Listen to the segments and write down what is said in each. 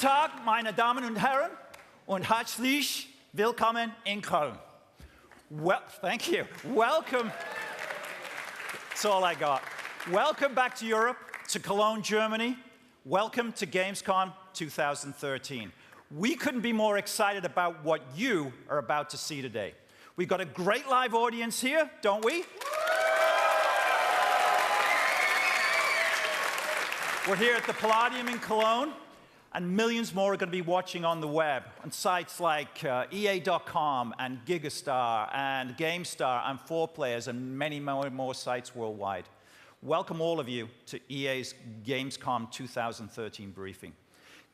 Tag, meine Damen und Herren, und herzlich willkommen in Köln. Well, thank you. Welcome. That's all I got. Welcome back to Europe, to Cologne, Germany. Welcome to GamesCom 2013. We couldn't be more excited about what you are about to see today. We've got a great live audience here, don't we? We're here at the Palladium in Cologne, and millions more are going to be watching on the web, on sites like EA.com and Gigastar and GameStar and 4Players and many more sites worldwide. Welcome all of you to EA's GamesCom 2013 briefing.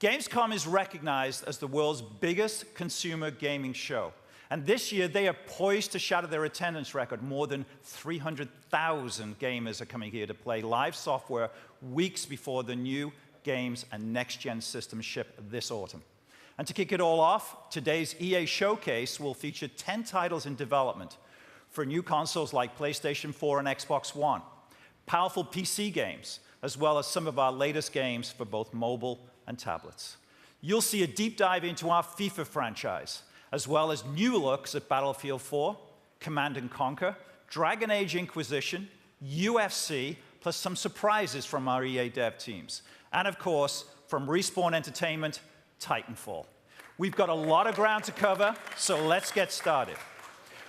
GamesCom is recognized as the world's biggest consumer gaming show. And this year, they are poised to shatter their attendance record. More than 300,000 gamers are coming here to play live software weeks before the new games and next-gen systems ship this autumn. And to kick it all off, today's EA Showcase will feature 10 titles in development for new consoles like PlayStation 4 and Xbox One, powerful PC games, as well as some of our latest games for both mobile and tablets. You'll see a deep dive into our FIFA franchise, as well as new looks at Battlefield 4, Command & Conquer, Dragon Age Inquisition, UFC, plus some surprises from our EA dev teams. And of course, from Respawn Entertainment, Titanfall. We've got a lot of ground to cover, so let's get started.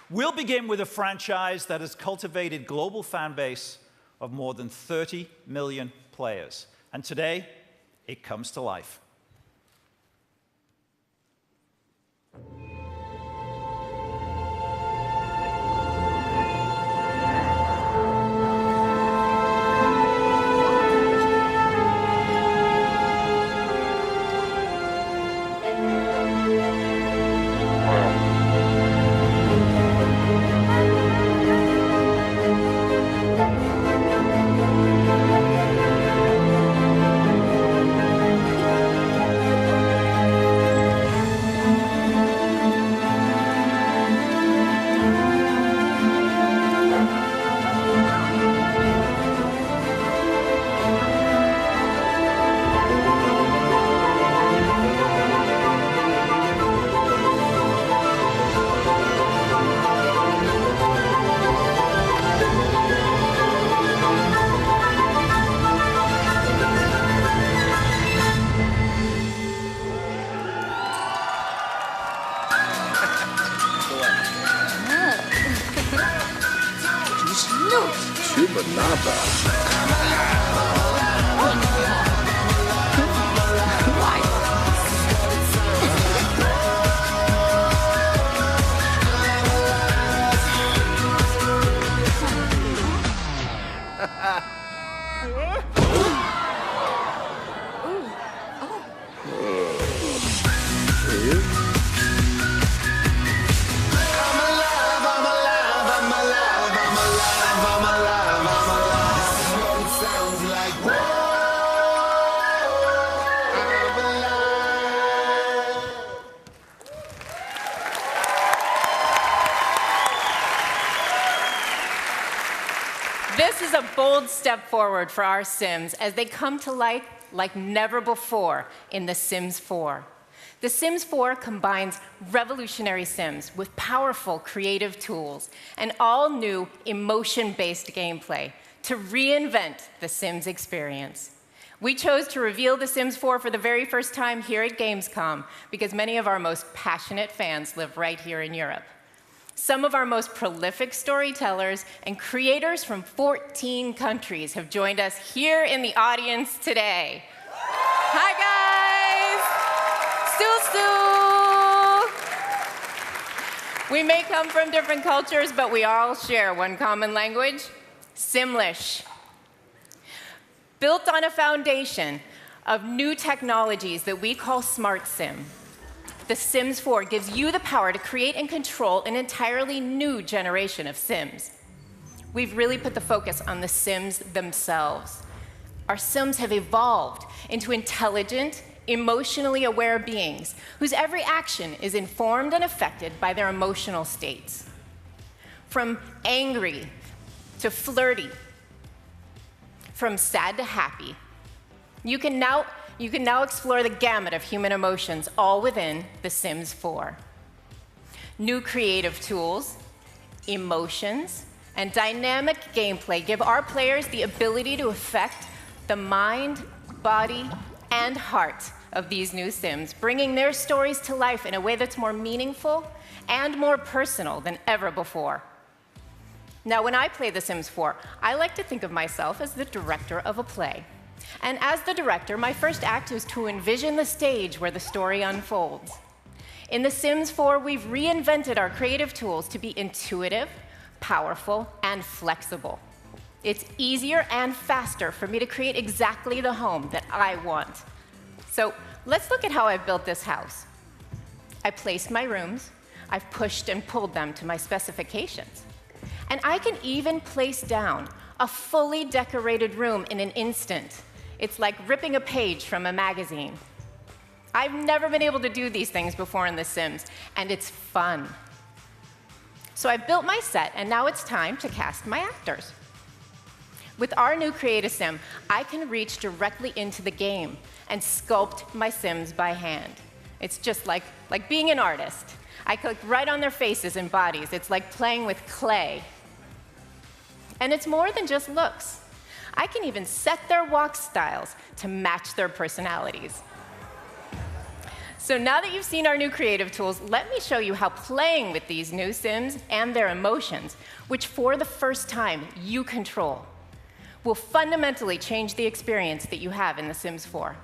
We'll begin with a franchise that has cultivated a global fan base of more than 30 million players. And today, it comes to life. This is a bold step forward for our Sims as they come to life like never before in The Sims 4. The Sims 4 combines revolutionary Sims with powerful creative tools and all-new emotion-based gameplay to reinvent the Sims experience. We chose to reveal The Sims 4 for the very first time here at Gamescom because many of our most passionate fans live right here in Europe. Some of our most prolific storytellers and creators from 14 countries have joined us here in the audience today. Hi, guys! Stu-stu! We may come from different cultures, but we all share one common language, Simlish. Built on a foundation of new technologies that we call Smart Sim, The Sims 4 gives you the power to create and control an entirely new generation of Sims. We've really put the focus on the Sims themselves. Our Sims have evolved into intelligent, emotionally aware beings whose every action is informed and affected by their emotional states. From angry to flirty, from sad to happy, you can now you can now explore the gamut of human emotions, all within The Sims 4. New creative tools, emotions, and dynamic gameplay give our players the ability to affect the mind, body, and heart of these new Sims, bringing their stories to life in a way that's more meaningful and more personal than ever before. Now, when I play The Sims 4, I like to think of myself as the director of a play. And as the director, my first act is to envision the stage where the story unfolds. In The Sims 4, we've reinvented our creative tools to be intuitive, powerful, and flexible. It's easier and faster for me to create exactly the home that I want. So let's look at how I've built this house. I placed my rooms, I've pushed and pulled them to my specifications. And I can even place down a fully decorated room in an instant. It's like ripping a page from a magazine. I've never been able to do these things before in The Sims, and it's fun. So I've built my set, and now it's time to cast my actors. With our new Create a Sim, I can reach directly into the game and sculpt my Sims by hand. It's just like being an artist. I click right on their faces and bodies. It's like playing with clay. And it's more than just looks. I can even set their walk styles to match their personalities. So now that you've seen our new creative tools, let me show you how playing with these new Sims and their emotions, which for the first time you control, will fundamentally change the experience that you have in The Sims 4.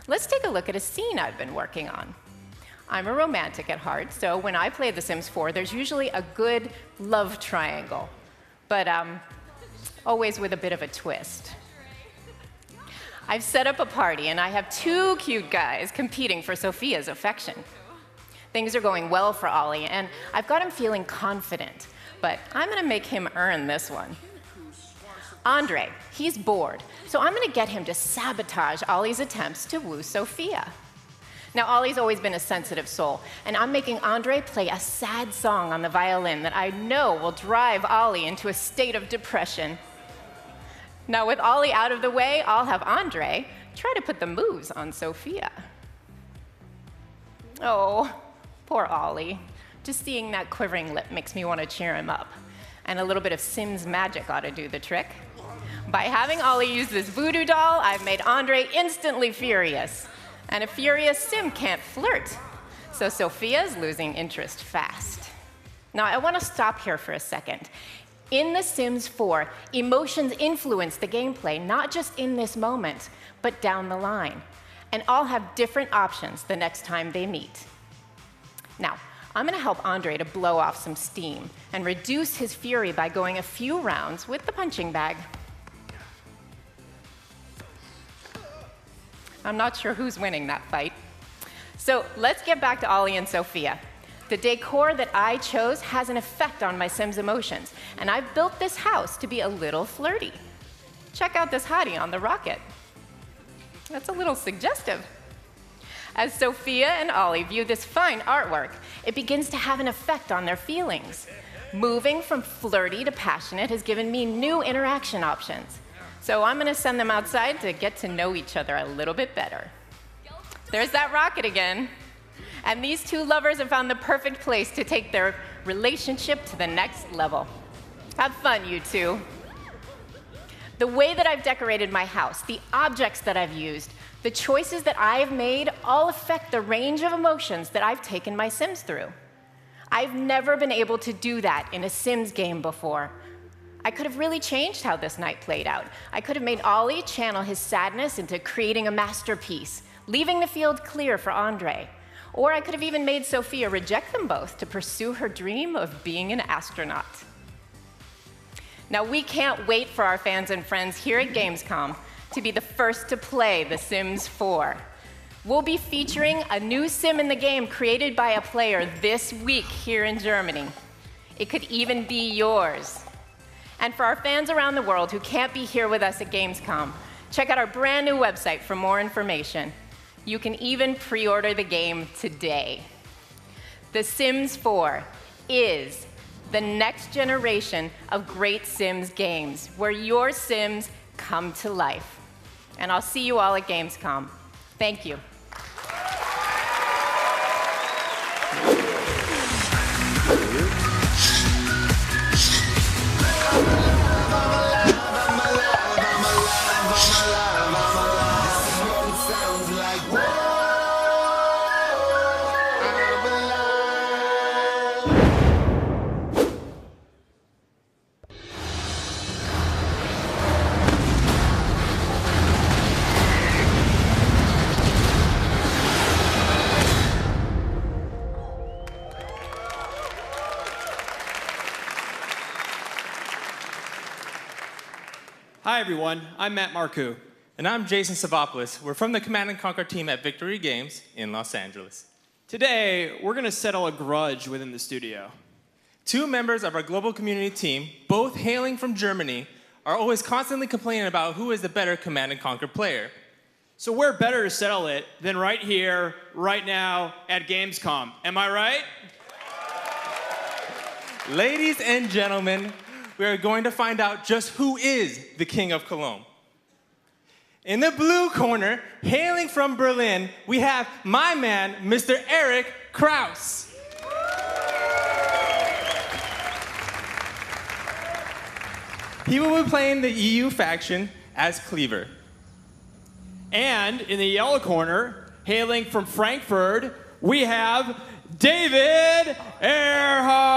Let's take a look at a scene I've been working on. I'm a romantic at heart, so when I play The Sims 4, there's usually a good love triangle, but always with a bit of a twist. I've set up a party, and I have two cute guys competing for Sophia's affection. Things are going well for Ollie, and I've got him feeling confident, but I'm going to make him earn this one. Andre, he's bored, so I'm going to get him to sabotage Ollie's attempts to woo Sophia. Now, Ollie's always been a sensitive soul, and I'm making Andre play a sad song on the violin that I know will drive Ollie into a state of depression. Now, with Ollie out of the way, I'll have Andre try to put the moves on Sophia. Oh, poor Ollie. Just seeing that quivering lip makes me want to cheer him up. And a little bit of Sims magic ought to do the trick. By having Ollie use this voodoo doll, I've made Andre instantly furious. And a furious Sim can't flirt. So Sophia's losing interest fast. Now, I want to stop here for a second. In The Sims 4, emotions influence the gameplay, not just in this moment, but down the line. And all have different options the next time they meet. Now, I'm going to help Andre to blow off some steam and reduce his fury by going a few rounds with the punching bag. I'm not sure who's winning that fight. So let's get back to Ollie and Sophia. The decor that I chose has an effect on my Sims' emotions, and I've built this house to be a little flirty. Check out this hottie on the rocket. That's a little suggestive. As Sophia and Ollie view this fine artwork, it begins to have an effect on their feelings. Moving from flirty to passionate has given me new interaction options. So I'm going to send them outside to get to know each other a little bit better. There's that rocket again. And these two lovers have found the perfect place to take their relationship to the next level. Have fun, you two. The way that I've decorated my house, the objects that I've used, the choices that I've made all affect the range of emotions that I've taken my Sims through. I've never been able to do that in a Sims game before. I could have really changed how this night played out. I could have made Ollie channel his sadness into creating a masterpiece, leaving the field clear for Andre. Or I could have even made Sophia reject them both to pursue her dream of being an astronaut. Now, we can't wait for our fans and friends here at GamesCom to be the first to play The Sims 4. We'll be featuring a new Sim in the game created by a player this week here in Germany. It could even be yours. And for our fans around the world who can't be here with us at GamesCom, check out our brand new website for more information. You can even pre-order the game today. The Sims 4 is the next generation of great Sims games, where your Sims come to life. And I'll see you all at Gamescom. Thank you. Hi, everyone. I'm Matt Marcoux. And I'm Jason Savopoulos. We're from the Command & Conquer team at Victory Games in Los Angeles. Today, we're going to settle a grudge within the studio. Two members of our global community team, both hailing from Germany, are always constantly complaining about who is the better Command & Conquer player. So where better to settle it than right here, right now, at Gamescom. Am I right? Ladies and gentlemen, we are going to find out just who is the King of Cologne. In the blue corner, hailing from Berlin, we have my man, Mr. Eric Kraus. He will be playing the EU faction as Cleaver. And in the yellow corner, hailing from Frankfurt, we have David Earhart.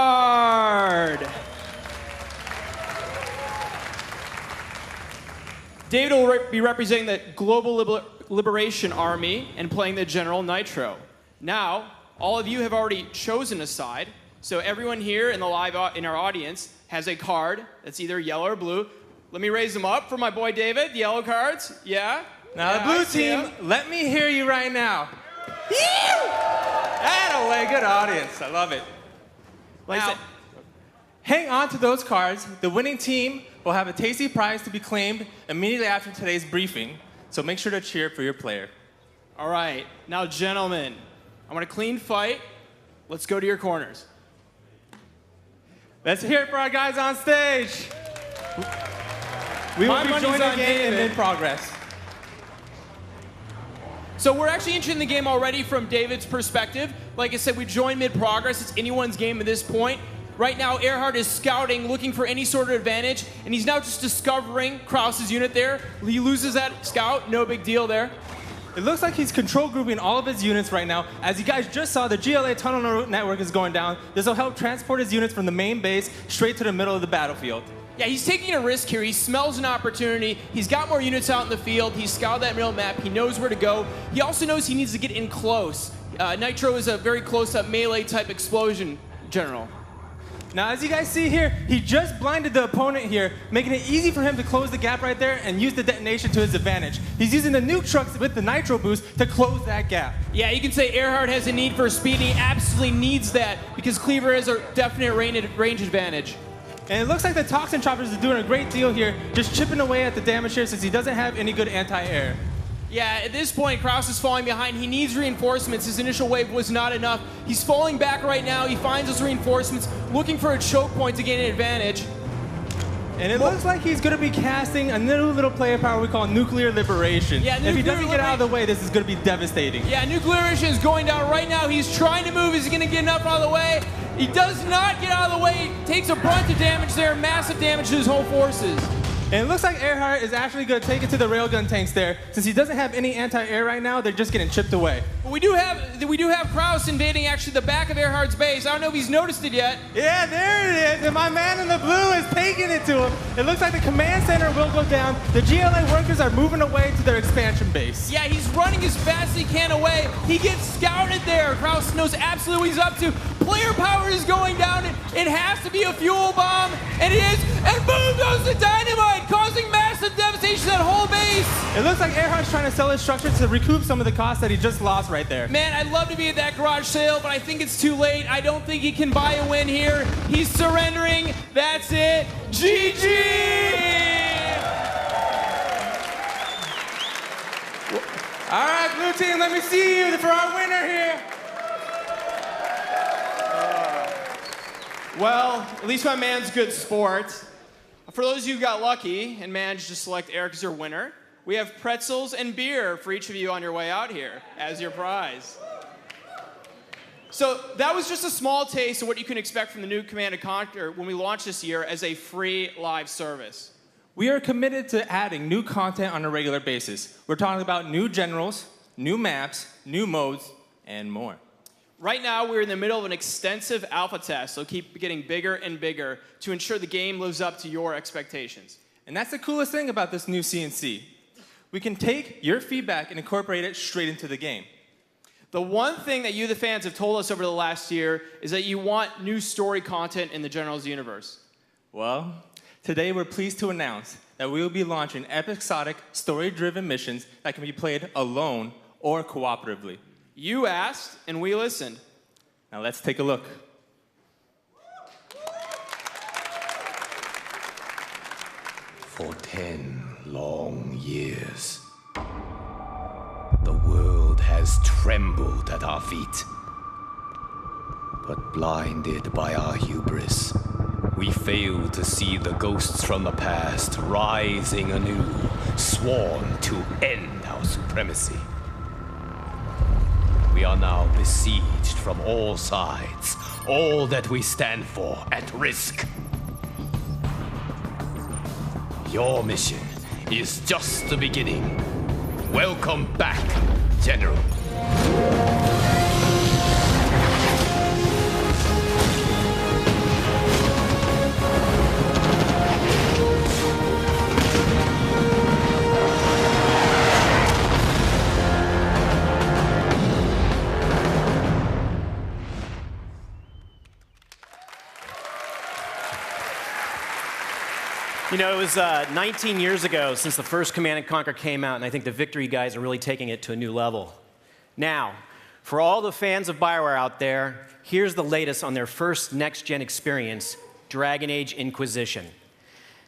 David will be representing the Global Liberation Army and playing the General Nitro. Now, all of you have already chosen a side, so everyone here in our audience has a card that's either yellow or blue. Let me raise them up for my boy David. The yellow cards, yeah. Now the blue team, let me hear you right now. Atta-way, good audience. I love it. Now, hang on to those cards. The winning team will have a tasty prize to be claimed immediately after today's briefing, so make sure to cheer for your player. All right, now gentlemen, I want a clean fight. Let's go to your corners. Let's hear it for our guys on stage. We will be joining the game in mid-progress. So we're actually entering the game already from David's perspective. Like I said, we join mid-progress. It's anyone's game at this point. Right now, Earhart is scouting, looking for any sort of advantage, and he's now just discovering Kraus's unit there. He loses that scout, no big deal there. It looks like he's control grouping all of his units right now. As you guys just saw, the GLA tunnel network is going down. This will help transport his units from the main base straight to the middle of the battlefield. Yeah, he's taking a risk here. He smells an opportunity. He's got more units out in the field. He's scouted that middle map. He knows where to go. He also knows he needs to get in close. Nitro is a very close-up melee-type explosion general. Now, as you guys see here, he just blinded the opponent here, making it easy for him to close the gap right there and use the detonation to his advantage. He's using the nuke trucks with the nitro boost to close that gap. Yeah, you can say Earhart has a need for speed, and he absolutely needs that because Cleaver has a definite range advantage. And it looks like the Toxin Choppers is doing a great deal here, just chipping away at the damage here since he doesn't have any good anti-air. Yeah, at this point, Kraus is falling behind. He needs reinforcements. His initial wave was not enough. He's falling back right now. He finds those reinforcements, looking for a choke point to gain an advantage. And it looks like he's going to be casting a little player power we call Nuclear Liberation. Yeah, if he doesn't get out of the way, this is going to be devastating. Yeah, Nuclear Liberation is going down right now. He's trying to move. Is he going to get enough out of the way? He does not get out of the way. He takes a bunch of damage there, massive damage to his whole forces. And it looks like Earhart is actually going to take it to the railgun tanks there. Since he doesn't have any anti-air right now, they're just getting chipped away. But we do have Kraus invading actually the back of Earhart's base. I don't know if he's noticed it yet. Yeah, there it is. And my man in the blue is taking it to him. It looks like the command center will go down. The GLA workers are moving away to their expansion base. Yeah, he's running as fast as he can away. He gets scouted there. Kraus knows absolutely what he's up to. Player power is going down. It has to be a fuel bomb. And it is. And boom goes the dynamite, causing massive devastation to that whole base. It looks like Earhart's trying to sell his structure to recoup some of the costs that he just lost right there. Man, I'd love to be at that garage sale, but I think it's too late. I don't think he can buy a win here. He's surrendering. That's it. GG! All right, blue team, let me see you for our winner here. Well, at least my man's good sport. For those of you who got lucky and managed to select Eric as your winner, we We have pretzels and beer for each of you on your way out here as your prize. So that was just a small taste of what you can expect from the new Command & Conquer when we launch this year as a free live service. We are committed to adding new content on a regular basis. We're talking about new generals, new maps, new modes, and more. Right now, we're in the middle of an extensive alpha test, so keep getting bigger and bigger to ensure the game lives up to your expectations. And that's the coolest thing about this new CNC. We can take your feedback and incorporate it straight into the game. The one thing that you, the fans, have told us over the last year is that you want new story content in the Generals universe. Well, today we're pleased to announce that we will be launching episodic, story-driven missions that can be played alone or cooperatively. You asked, and we listened. Now let's take a look. For 10 long years, the world has trembled at our feet. But blinded by our hubris, we fail to see the ghosts from the past rising anew, sworn to end our supremacy. We are now besieged from all sides, all that we stand for at risk. Your mission is just the beginning. Welcome back, General. You know, it was 19 years ago since the first Command & Conquer came out, and I think the Victory guys are really taking it to a new level. Now, for all the fans of BioWare out there, here's the latest on their first next-gen experience, Dragon Age Inquisition.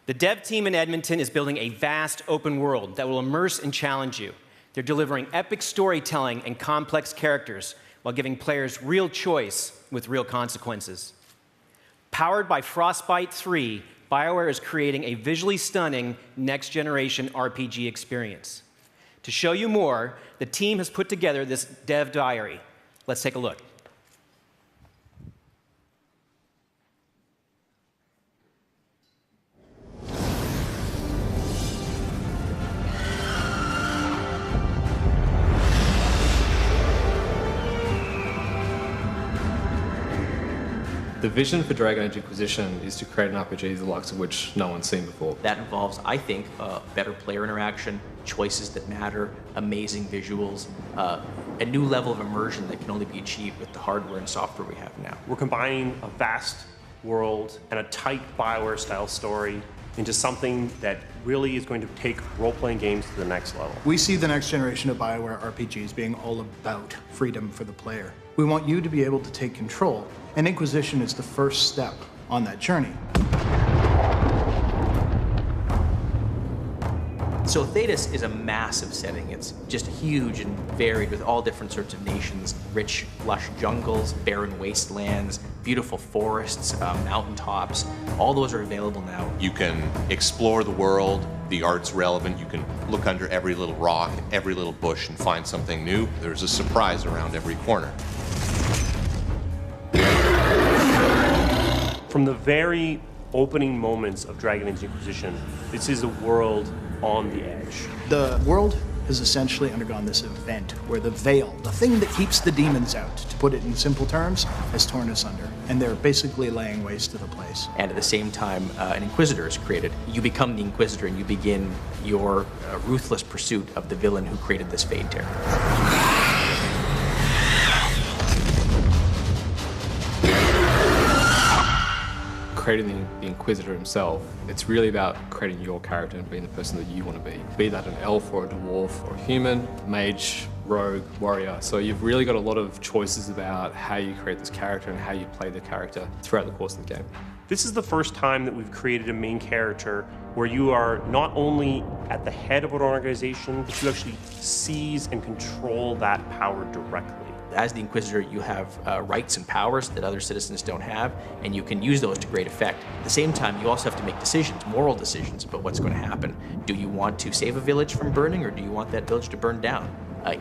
The dev team in Edmonton is building a vast open world that will immerse and challenge you. They're delivering epic storytelling and complex characters while giving players real choice with real consequences. Powered by Frostbite 3, BioWare is creating a visually stunning next-generation RPG experience. To show you more, the team has put together this dev diary. Let's take a look. The vision for Dragon Age Inquisition is to create an RPG the likes of which no one's seen before. That involves, I think, better player interaction, choices that matter, amazing visuals, a new level of immersion that can only be achieved with the hardware and software we have now. We're combining a vast world and a tight BioWare-style story into something that really is going to take role-playing games to the next level. We see the next generation of BioWare RPGs being all about freedom for the player. We want you to be able to take control, and Inquisition is the first step on that journey. So Thedas is a massive setting. It's just huge and varied with all different sorts of nations, rich, lush jungles, barren wastelands, beautiful forests, mountaintops. All those are available now. You can explore the world. The art's relevant. You can look under every little rock, every little bush, and find something new. There's a surprise around every corner. From the very opening moments of Dragon Age Inquisition, this is a world on the edge. The world has essentially undergone this event where the veil, the thing that keeps the demons out, to put it in simple terms, has torn asunder, and they're basically laying waste to the place. And at the same time, an Inquisitor is created. You become the Inquisitor and you begin your ruthless pursuit of the villain who created this Fade Tear. Creating the Inquisitor himself, it's really about creating your character and being the person that you want to be. Be that an elf or a dwarf or a human, mage, rogue, warrior. So you've really got a lot of choices about how you create this character and how you play the character throughout the course of the game. This is the first time that we've created a main character where you are not only at the head of an organization, but you actually seize and control that power directly. As the Inquisitor, you have rights and powers that other citizens don't have, and you can use those to great effect. At the same time, you also have to make decisions, moral decisions, about what's going to happen. Do you want to save a village from burning, or do you want that village to burn down?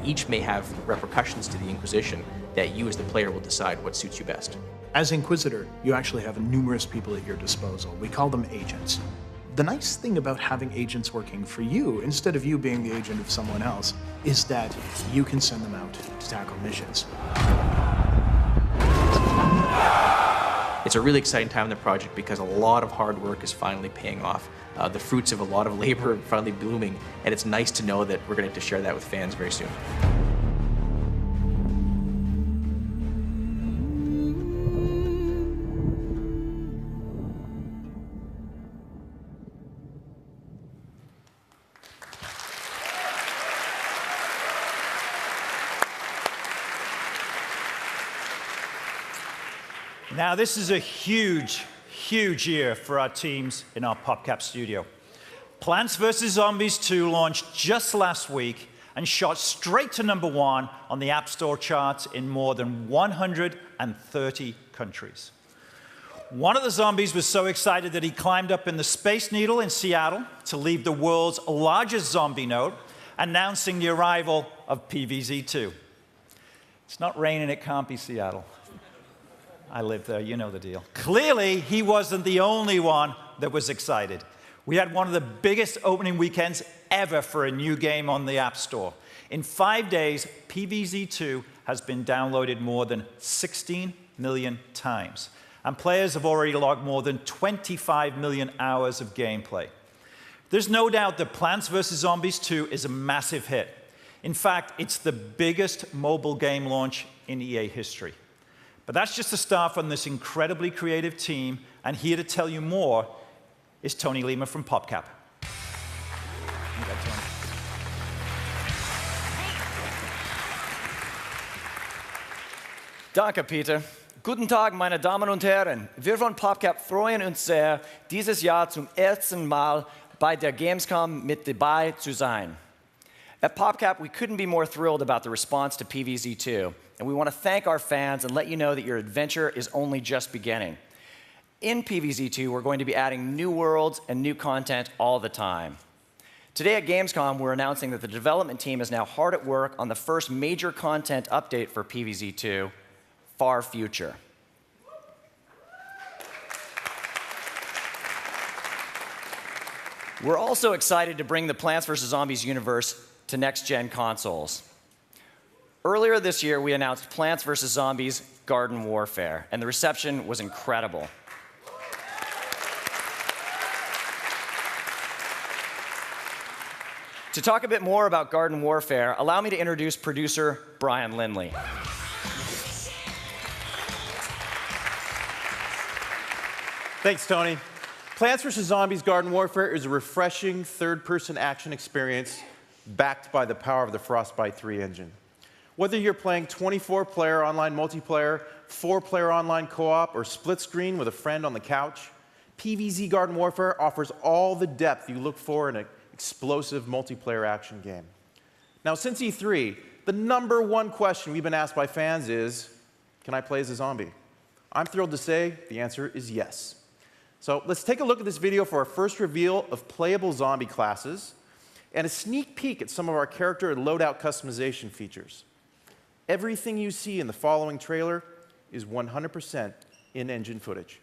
Each may have repercussions to the Inquisition that you as the player will decide what suits you best. As Inquisitor, you actually have numerous people at your disposal. We call them agents. The nice thing about having agents working for you, instead of you being the agent of someone else, is that you can send them out to tackle missions. It's a really exciting time in the project because a lot of hard work is finally paying off. The fruits of a lot of labor are finally blooming, and it's nice to know that we're going to get to share that with fans very soon. Now, this is a huge, huge year for our teams in our PopCap studio. Plants vs. Zombies 2 launched just last week and shot straight to #1 on the App Store charts in more than 130 countries. One of the zombies was so excited that he climbed up in the Space Needle in Seattle to leave the world's largest zombie node, announcing the arrival of PVZ2. It's not raining, it can't be Seattle. I live there, you know the deal. Clearly, he wasn't the only one that was excited. We had one of the biggest opening weekends ever for a new game on the App Store. In 5 days, PVZ2 has been downloaded more than 16 million times, and players have already logged more than 25 million hours of gameplay. There's no doubt that Plants vs. Zombies 2 is a massive hit. In fact, it's the biggest mobile game launch in EA history. But that's just a start from this incredibly creative team, and here to tell you more is Tony Lima from PopCap. Danke, Peter. Guten Tag, meine Damen und Herren. Wir von PopCap freuen uns sehr, dieses Jahr zum ersten Mal bei der GamesCom mit dabei zu sein. At PopCap, we couldn't be more thrilled about the response to PVZ2, and we want to thank our fans and let you know that your adventure is only just beginning. In PVZ2, we're going to be adding new worlds and new content all the time. Today at Gamescom, we're announcing that the development team is now hard at work on the first major content update for PVZ2, Far Future. We're also excited to bring the Plants vs. Zombies universe to next-gen consoles. Earlier this year, we announced Plants vs. Zombies Garden Warfare, and the reception was incredible. To talk a bit more about Garden Warfare, allow me to introduce producer Brian Lindley. Thanks, Tony. Plants vs. Zombies Garden Warfare is a refreshing third-person action experience backed by the power of the Frostbite 3 engine. Whether you're playing 24-player online multiplayer, 4-player online co-op, or split screen with a friend on the couch, PvZ Garden Warfare offers all the depth you look for in an explosive multiplayer action game. Now, since E3, the #1 question we've been asked by fans is, can I play as a zombie? I'm thrilled to say the answer is yes. So let's take a look at this video for our first reveal of playable zombie classes and a sneak peek at some of our character and loadout customization features. Everything you see in the following trailer is 100% in-engine footage.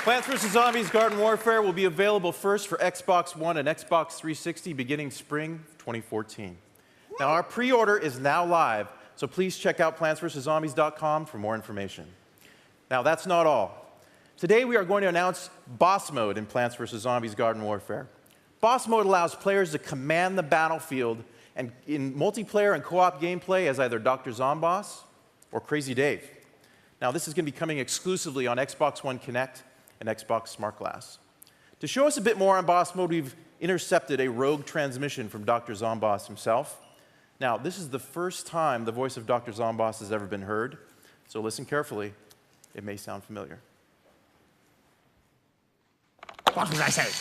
Plants vs. Zombies Garden Warfare will be available first for Xbox One and Xbox 360 beginning spring 2014. Now, our pre-order is now live, so please check out plantsvszombies.com for more information. Now, that's not all. Today, we are going to announce Boss Mode in Plants vs. Zombies Garden Warfare. Boss Mode allows players to command the battlefield and in multiplayer and co-op gameplay as either Dr. Zomboss or Crazy Dave. Now, this is going to be coming exclusively on Xbox One Connect and Xbox Smart Glass. To show us a bit more on Boss Mode, we've intercepted a rogue transmission from Dr. Zomboss himself. Now, this is the first time the voice of Dr. Zomboss has ever been heard, so listen carefully. It may sound familiar. What was I saying?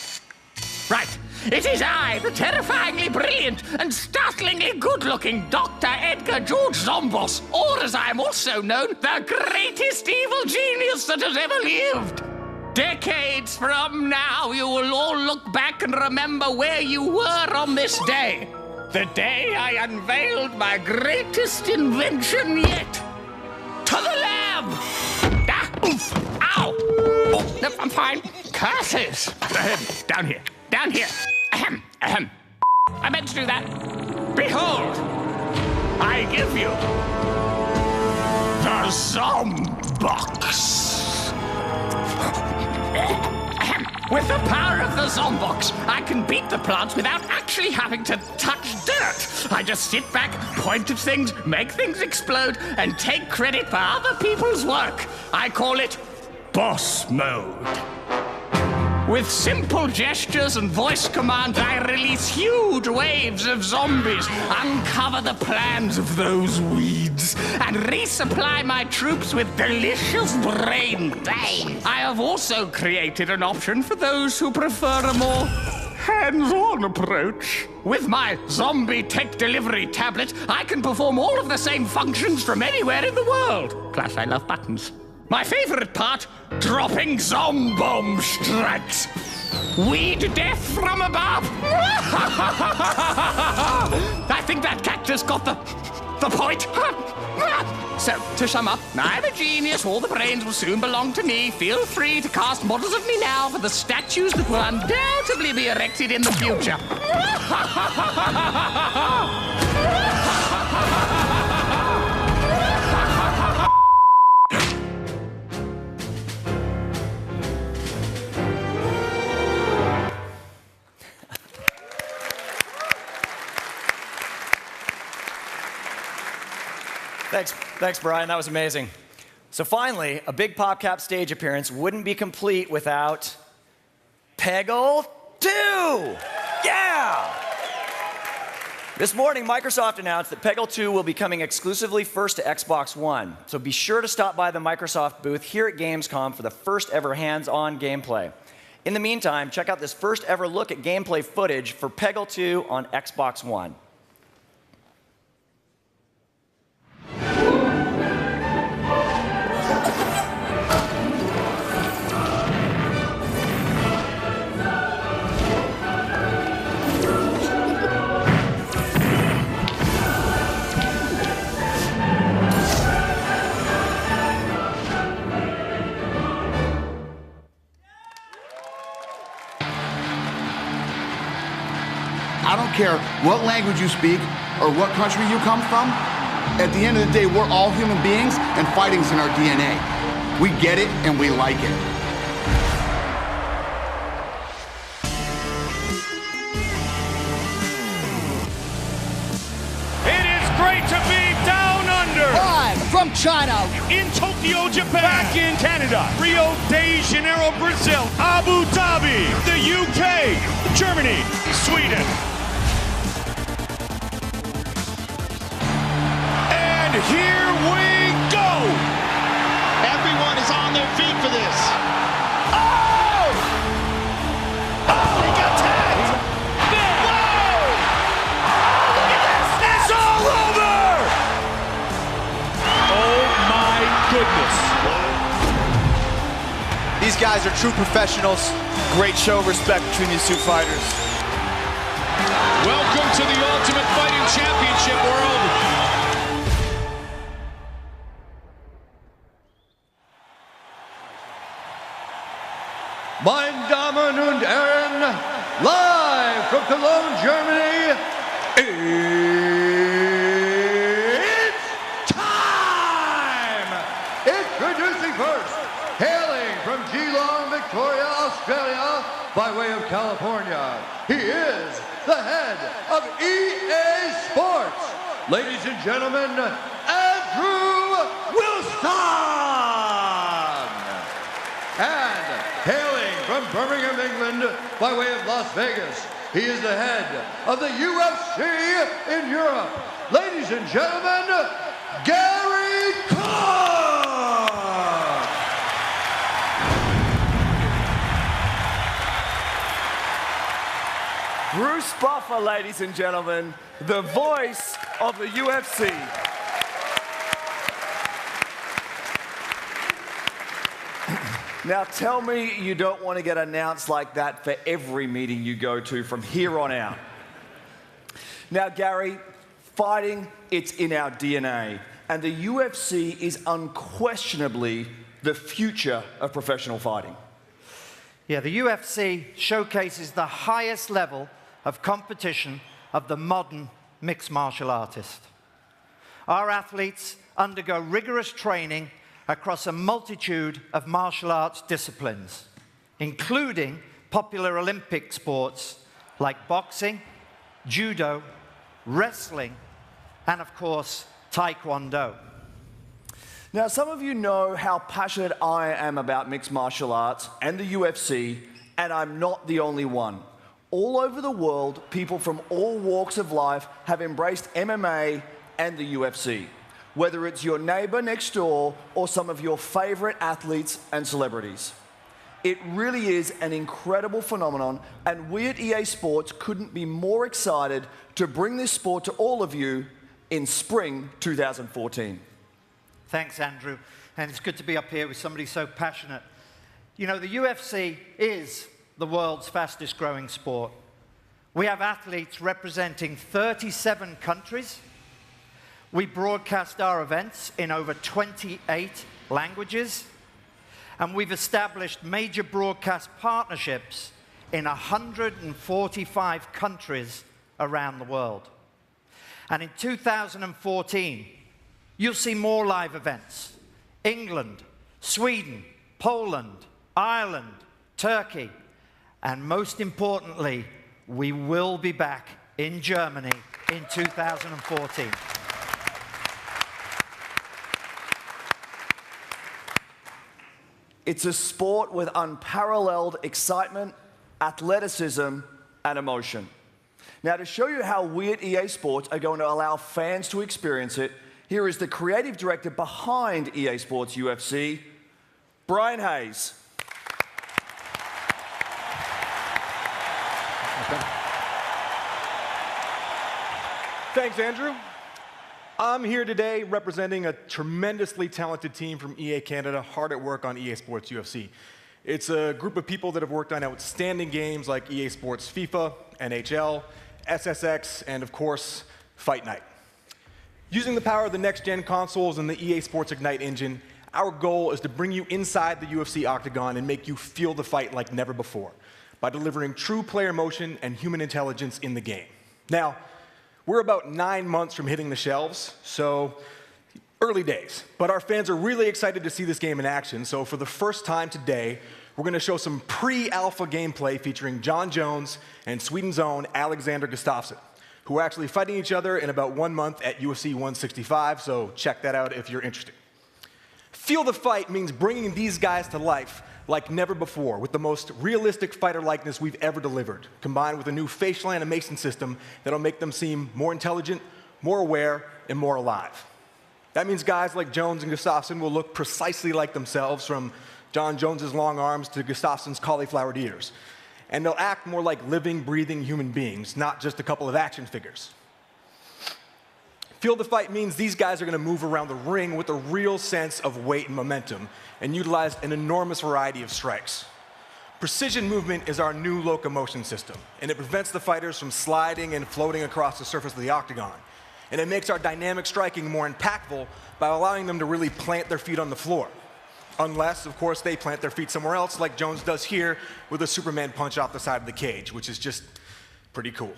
Right. It is I, the terrifyingly brilliant and startlingly good-looking Dr. Edgar George Zomboss, or as I am also known, the greatest evil genius that has ever lived. Decades from now, you will all look back and remember where you were on this day. The day I unveiled my greatest invention yet. To the lab! Ah, oof, ow! Oh, no, I'm fine. Curses! Down here, down here. Ahem, ahem. I meant to do that. Behold, I give you the Zombox. With the power of the Zombox, I can beat the plants without actually having to touch dirt. I just sit back, point at things, make things explode, and take credit for other people's work. I call it Boss Mode. With simple gestures and voice commands, I release huge waves of zombies, uncover the plans of those weeds, and resupply my troops with delicious brain. I have also created an option for those who prefer a more hands-on approach. With my zombie tech delivery tablet, I can perform all of the same functions from anywhere in the world. Plus, I love buttons. My favorite part, dropping Zombomb strikes. Weed death from above. I think that cactus got the point. So, to sum up, I'm a genius. All the brains will soon belong to me. Feel free to cast models of me now for the statues that will undoubtedly be erected in the future. Thanks, Brian. That was amazing. So finally, a big PopCap stage appearance wouldn't be complete without Peggle 2! Yeah! This morning, Microsoft announced that Peggle 2 will be coming exclusively first to Xbox One. So be sure to stop by the Microsoft booth here at Gamescom for the first ever hands-on gameplay. In the meantime, check out this first ever look at gameplay footage for Peggle 2 on Xbox One. I don't care what language you speak or what country you come from. At the end of the day, we're all human beings and fighting's in our DNA. We get it and we like it. It is great to be down under. Live from China. In Tokyo, Japan. Back in Canada. Rio de Janeiro, Brazil. Abu Dhabi. The UK. Germany. Sweden. And here we go. Everyone is on their feet for this. Oh! Oh, he got tagged. Whoa! Look at this. It's all over. Oh, my goodness. These guys are true professionals. Great show of respect between these two fighters. Welcome to the Ultimate Fighting Championship world. Meine Damen und Herren, live from Cologne, Germany, it's time! Introducing first, hailing from Geelong, Victoria, Australia, by way of California, he is the head of EA Sports. Ladies and gentlemen, Andrew Wilson! And hailing from Birmingham, England, by way of Las Vegas, he is the head of the UFC in Europe. Ladies and gentlemen, Gary Clark! Bruce Buffer, ladies and gentlemen, the voice of the UFC. Now tell me you don't want to get announced like that for every meeting you go to from here on out. Now, Gary, fighting, it's in our DNA. And the UFC is unquestionably the future of professional fighting. Yeah, the UFC showcases the highest level of competition of the modern mixed martial artist. Our athletes undergo rigorous training across a multitude of martial arts disciplines, including popular Olympic sports like boxing, judo, wrestling, and of course, taekwondo. Now, some of you know how passionate I am about mixed martial arts and the UFC, and I'm not the only one. All over the world, people from all walks of life have embraced MMA and the UFC, whether it's your neighbor next door or some of your favorite athletes and celebrities. It really is an incredible phenomenon, and we at EA Sports couldn't be more excited to bring this sport to all of you in spring 2014. Thanks, Andrew. And it's good to be up here with somebody so passionate. You know, the UFC is the world's fastest growing sport. We have athletes representing 37 countries. We broadcast our events in over 28 languages. And we've established major broadcast partnerships in 145 countries around the world. And in 2014, you'll see more live events. England, Sweden, Poland, Ireland, Turkey, and most importantly, we will be back in Germany in 2014. It's a sport with unparalleled excitement, athleticism, and emotion. Now, to show you how we at EA Sports are going to allow fans to experience it, here is the creative director behind EA Sports UFC, Brian Hayes. Thanks, Andrew. I'm here today representing a tremendously talented team from EA Canada, hard at work on EA Sports UFC. It's a group of people that have worked on outstanding games like EA Sports FIFA, NHL, SSX, and of course, Fight Night. Using the power of the next-gen consoles and the EA Sports Ignite engine, our goal is to bring you inside the UFC octagon and make you feel the fight like never before by delivering true player emotion and human intelligence in the game. Now, we're about 9 months from hitting the shelves, so early days. But our fans are really excited to see this game in action, so for the first time today, we're going to show some pre-alpha gameplay featuring John Jones and Sweden's own Alexander Gustafsson, who are actually fighting each other in about 1 month at UFC 165, so check that out if you're interested. Feel the Fight means bringing these guys to life like never before, with the most realistic fighter likeness we've ever delivered, combined with a new facial animation system that'll make them seem more intelligent, more aware, and more alive. That means guys like Jones and Gustafsson will look precisely like themselves, from John Jones's long arms to Gustafsson's cauliflowered ears. And they'll act more like living, breathing human beings, not just a couple of action figures. Feel the Fight means these guys are going to move around the ring with a real sense of weight and momentum and utilize an enormous variety of strikes. Precision movement is our new locomotion system, and it prevents the fighters from sliding and floating across the surface of the octagon. And it makes our dynamic striking more impactful by allowing them to really plant their feet on the floor. Unless, of course, they plant their feet somewhere else, like Jones does here with a Superman punch off the side of the cage, which is just pretty cool.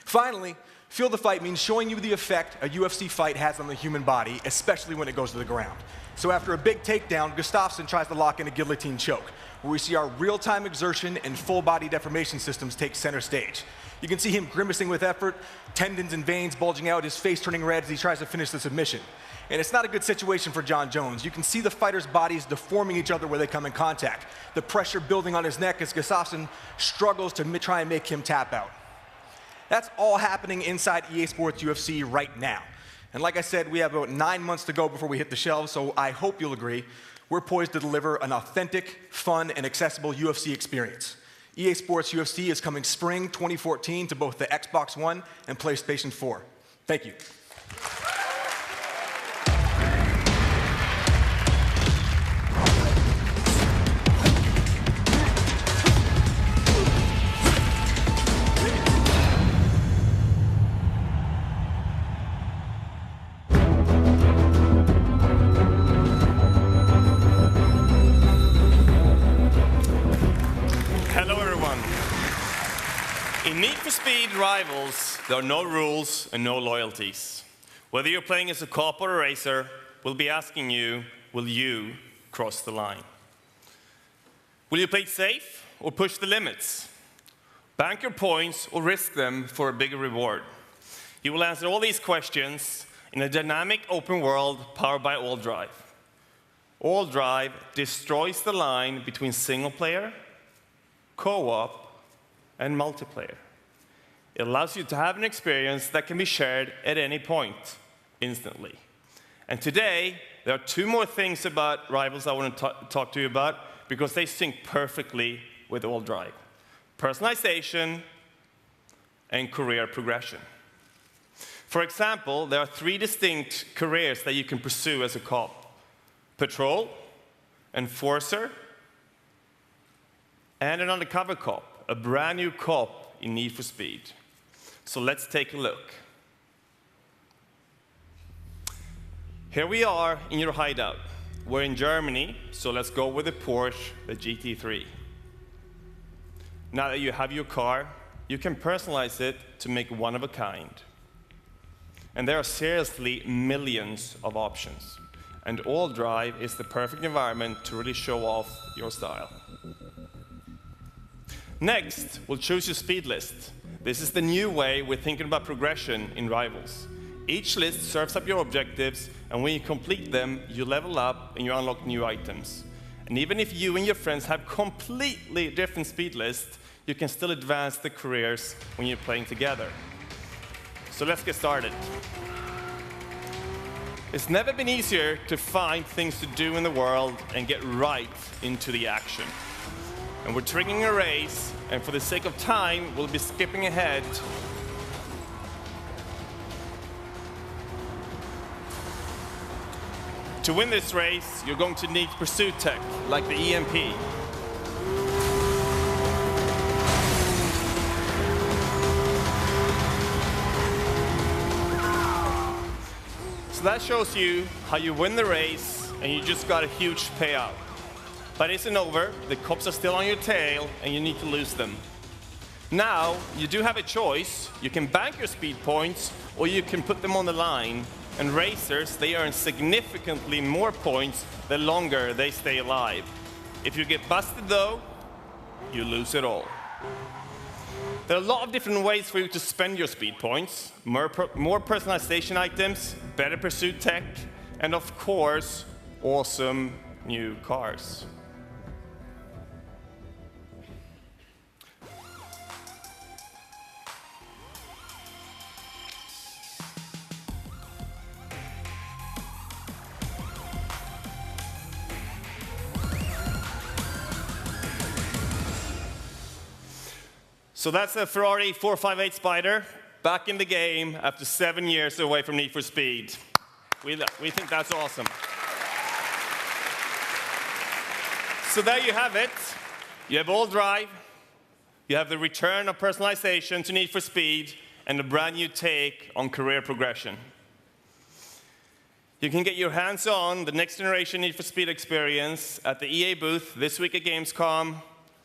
Finally, feel the fight means showing you the effect a UFC fight has on the human body, especially when it goes to the ground. So after a big takedown, Gustafsson tries to lock in a guillotine choke, where we see our real-time exertion and full-body deformation systems take center stage. You can see him grimacing with effort, tendons and veins bulging out, his face turning red as he tries to finish the submission. And it's not a good situation for Jon Jones. You can see the fighters' bodies deforming each other where they come in contact, the pressure building on his neck as Gustafsson struggles to try and make him tap out. That's all happening inside EA Sports UFC right now. And like I said, we have about 9 months to go before we hit the shelves, so I hope you'll agree we're poised to deliver an authentic, fun, and accessible UFC experience. EA Sports UFC is coming spring 2014 to both the Xbox One and PlayStation 4. Thank you. In Need for Speed Rivals, there are no rules and no loyalties. Whether you're playing as a cop or a racer, we'll be asking you, will you cross the line? Will you play safe or push the limits? Bank your points or risk them for a bigger reward? You will answer all these questions in a dynamic open world powered by AllDrive. AllDrive destroys the line between single player, co-op, and multiplayer. It allows you to have an experience that can be shared at any point, instantly. And today, there are 2 more things about Rivals I want to talk to you about, because they sync perfectly with AllDrive. Personalization and career progression. For example, there are 3 distinct careers that you can pursue as a cop: patrol, enforcer, and an undercover cop. A brand new cop in Need for Speed. So let's take a look. Here we are in your hideout. We're in Germany, so let's go with the Porsche, the GT3. Now that you have your car, you can personalize it to make one of a kind. And there are seriously millions of options. And AllDrive is the perfect environment to really show off your style. Next, we'll choose your speed list. This is the new way we're thinking about progression in Rivals. Each list serves up your objectives, and when you complete them, you level up and you unlock new items. And even if you and your friends have completely different speed lists, you can still advance the careers when you're playing together. So let's get started. It's never been easier to find things to do in the world and get right into the action. And we're triggering a race, and for the sake of time, we'll be skipping ahead. To win this race, you're going to need pursuit tech, like the EMP. So that shows you how you win the race, and you just got a huge payout. But it isn't over. The cops are still on your tail, and you need to lose them. Now, you do have a choice. You can bank your speed points, or you can put them on the line. And racers, they earn significantly more points the longer they stay alive. If you get busted, though, you lose it all. There are a lot of different ways for you to spend your speed points. More personalization items, better pursuit tech, and of course, awesome new cars. So that's a Ferrari 458 Spider, back in the game after 7 years away from Need for Speed. We think that's awesome. So there you have it. You have AllDrive, you have the return of personalization to Need for Speed, and a brand new take on career progression. You can get your hands on the next generation Need for Speed experience at the EA booth this week at Gamescom,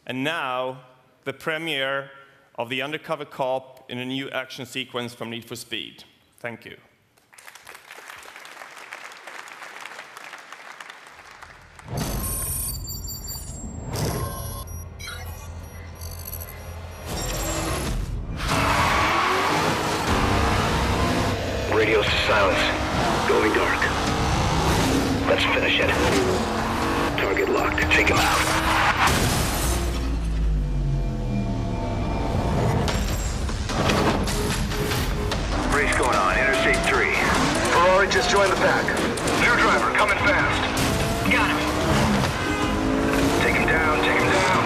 and now the premiere of the undercover cop in a new action sequence from Need for Speed. Thank you. Radios to silence. Going dark. Let's finish it. Target locked. Take him out. Race going on. Interstate 3. Ferrari just joined the pack. New driver coming fast. Got him. Take him down. Take him down.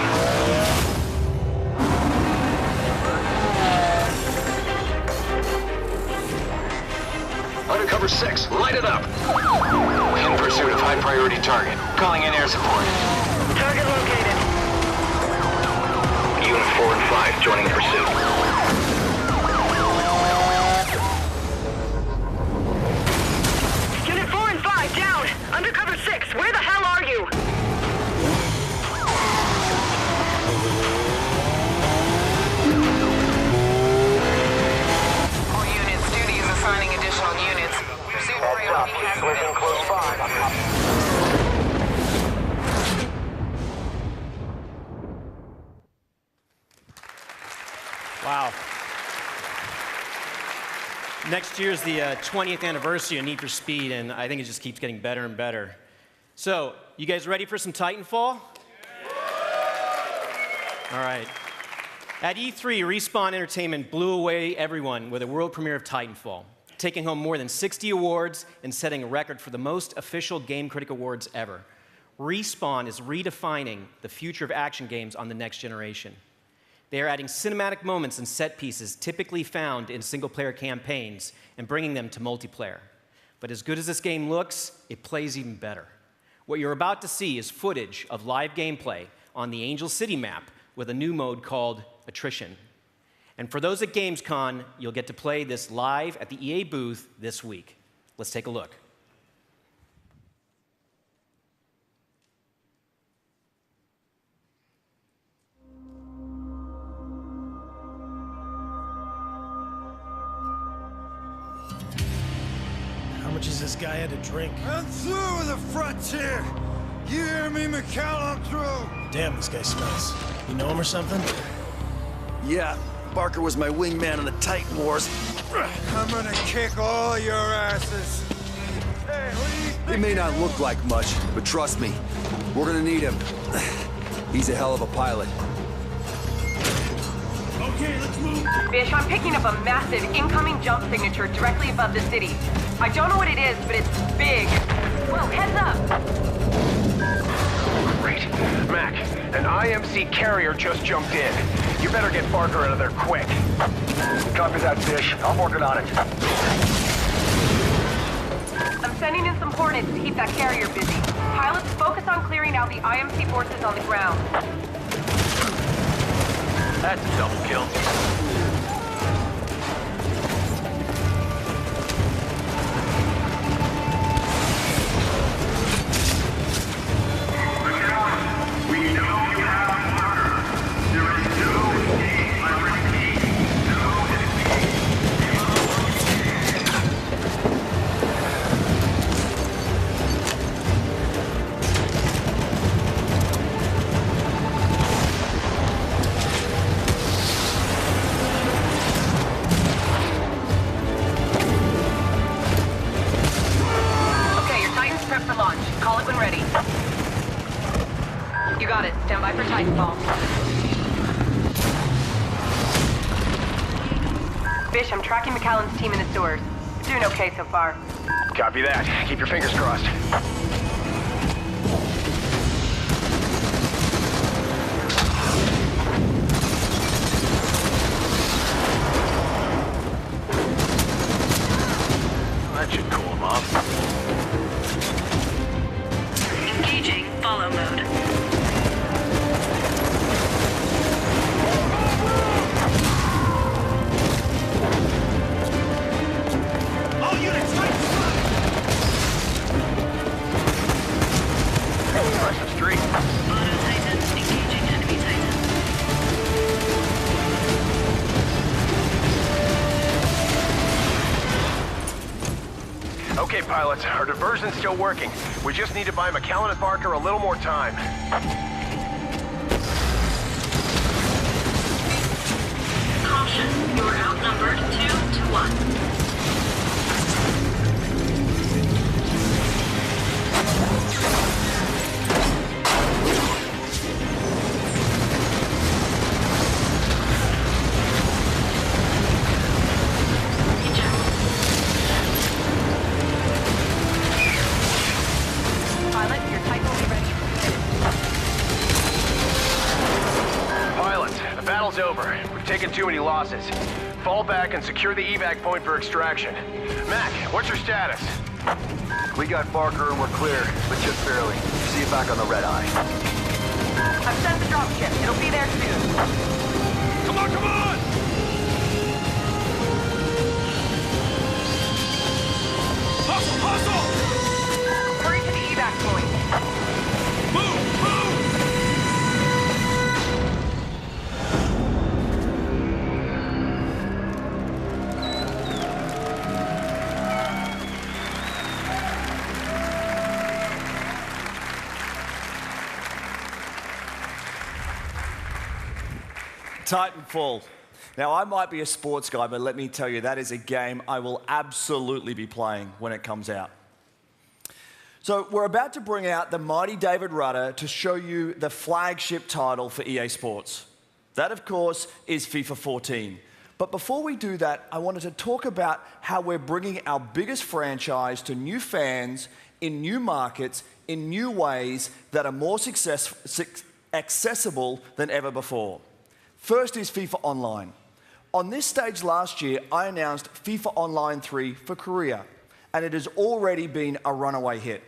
Undercover 6, light it up. In pursuit of high-priority target. Calling in air support. Target located. Unit 4 and 5 joining pursuit. Unit 4 and 5 down. Undercover 6, where the hell are you? All units, duty is assigning additional units. Pursuit priority has been close by. Wow. Next year's the 20th anniversary of Need for Speed, and I think it just keeps getting better and better. So, you guys ready for some Titanfall? All right. At E3, Respawn Entertainment blew away everyone with a world premiere of Titanfall, taking home more than 60 awards and setting a record for the most official Game Critic Awards ever. Respawn is redefining the future of action games on the next generation. They are adding cinematic moments and set pieces typically found in single-player campaigns and bringing them to multiplayer. But as good as this game looks, it plays even better. What you're about to see is footage of live gameplay on the Angel City map with a new mode called Attrition. And for those at GamesCom, you'll get to play this live at the EA booth this week. Let's take a look. How much has this guy had to drink? I'm through with the frontier. You hear me, McCall? I'm through. Damn, this guy smells. You know him or something? Yeah, Barker was my wingman in the Titan Wars. I'm gonna kick all your asses. Hey, what do you think? He may not look like much, but trust me, we're gonna need him. He's a hell of a pilot. Okay, let's move. Bish, I'm picking up a massive incoming jump signature directly above the city. I don't know what it is, but it's big. Whoa, heads up! Great. Mac, an IMC carrier just jumped in. You better get Barker out of there quick. Copy that, Bish. I'm working on it. I'm sending in some Hornets to keep that carrier busy. Pilots, focus on clearing out the IMC forces on the ground. That's a double kill. You got it. Stand by for Titanfall. Bish, I'm tracking McCallan's team in the sewers. It's doing okay so far. Copy that. Keep your fingers crossed. That should cool him off. Engaging follow mode. All units, right side! Okay, pilots, our diversion's still working. We just need to buy McAllen and Barker a little more time. Caution, you are outnumbered 2 to 1. Over. We've taken too many losses. Fall back and secure the evac point for extraction. Mac, what's your status? We got Barker and we're clear, but just barely. See you back on the red eye. I've sent the dropship. It'll be there soon. Come on, come on! Hustle, hustle! Hurry to the evac point. Move, move! Titanfall. Now, I might be a sports guy, but let me tell you, that is a game I will absolutely be playing when it comes out. So we're about to bring out the mighty David Rudder to show you the flagship title for EA Sports. That, of course, is FIFA 14. But before we do that, I wanted to talk about how we're bringing our biggest franchise to new fans in new markets in new ways that are more accessible than ever before. First is FIFA Online. On this stage last year, I announced FIFA Online 3 for Korea, and it has already been a runaway hit.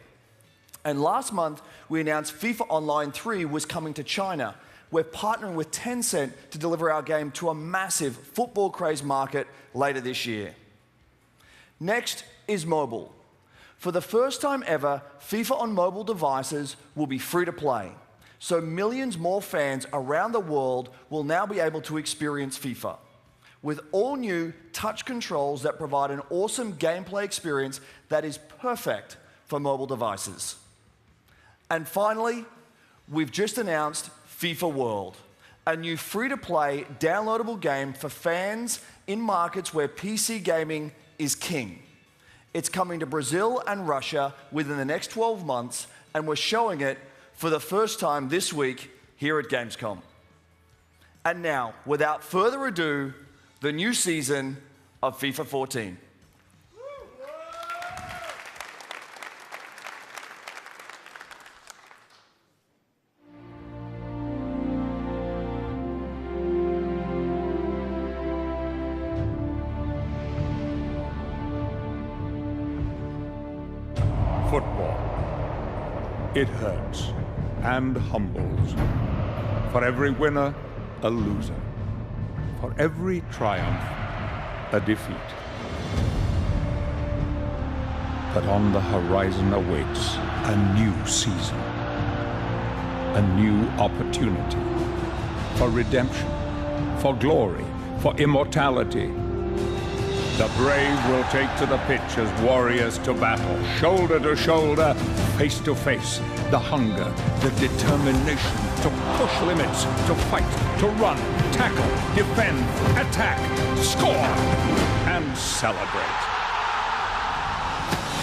And last month, we announced FIFA Online 3 was coming to China. We're partnering with Tencent to deliver our game to a massive football-crazed market later this year. Next is mobile. For the first time ever, FIFA on mobile devices will be free to play. So millions more fans around the world will now be able to experience FIFA with all new touch controls that provide an awesome gameplay experience that is perfect for mobile devices. And finally, we've just announced FIFA World, a new free-to-play downloadable game for fans in markets where PC gaming is king. It's coming to Brazil and Russia within the next 12 months, and we're showing it for the first time this week here at Gamescom. And now, without further ado, the new season of FIFA 14. Football. It hurts and humbles. For every winner, a loser. For every triumph, a defeat. But on the horizon awaits a new season. A new opportunity. For redemption. For glory. For immortality. The brave will take to the pitch as warriors to battle, shoulder to shoulder, face to face. The hunger, the determination to push limits, to fight, to run, tackle, defend, attack, score, and celebrate.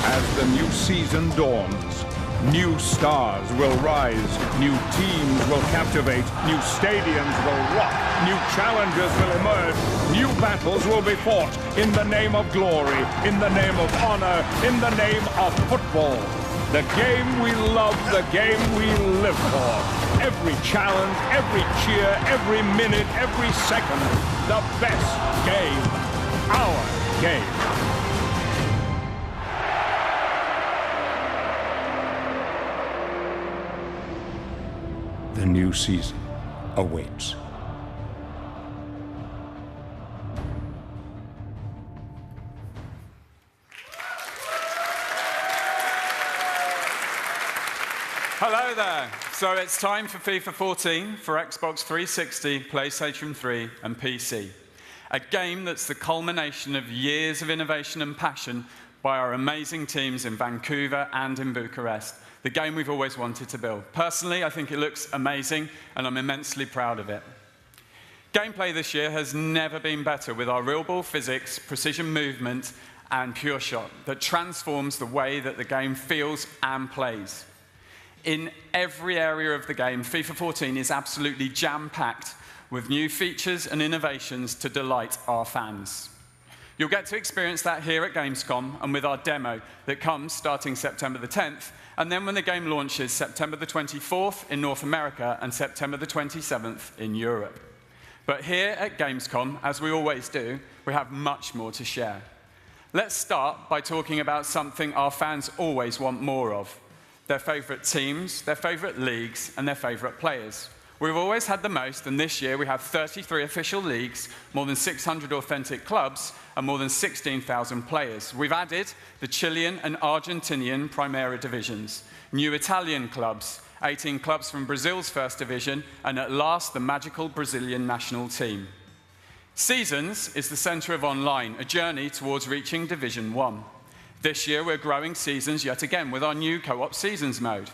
As the new season dawns, new stars will rise, new teams will captivate, new stadiums will rock, new challenges will emerge, new battles will be fought in the name of glory, in the name of honor, in the name of football. The game we love, the game we live for. Every challenge, every cheer, every minute, every second. The best game. Our game. The new season awaits. Hello there. So it's time for FIFA 14 for Xbox 360, PlayStation 3 and PC. A game that's the culmination of years of innovation and passion by our amazing teams in Vancouver and in Bucharest, the game we've always wanted to build. Personally, I think it looks amazing, and I'm immensely proud of it. Gameplay this year has never been better with our real ball physics, precision movement, and pure shot that transforms the way that the game feels and plays. In every area of the game, FIFA 14 is absolutely jam-packed with new features and innovations to delight our fans. You'll get to experience that here at Gamescom and with our demo that comes starting September the 10th, and then when the game launches September the 24th in North America and September the 27th in Europe. But here at Gamescom, as we always do, we have much more to share. Let's start by talking about something our fans always want more of: their favorite teams, their favorite leagues, and their favorite players. We've always had the most, and this year we have 33 official leagues, more than 600 authentic clubs, and more than 16,000 players. We've added the Chilean and Argentinian Primera divisions, new Italian clubs, 18 clubs from Brazil's first division, and at last the magical Brazilian national team. Seasons is the center of online, a journey towards reaching Division 1. This year we're growing Seasons yet again with our new co-op Seasons mode.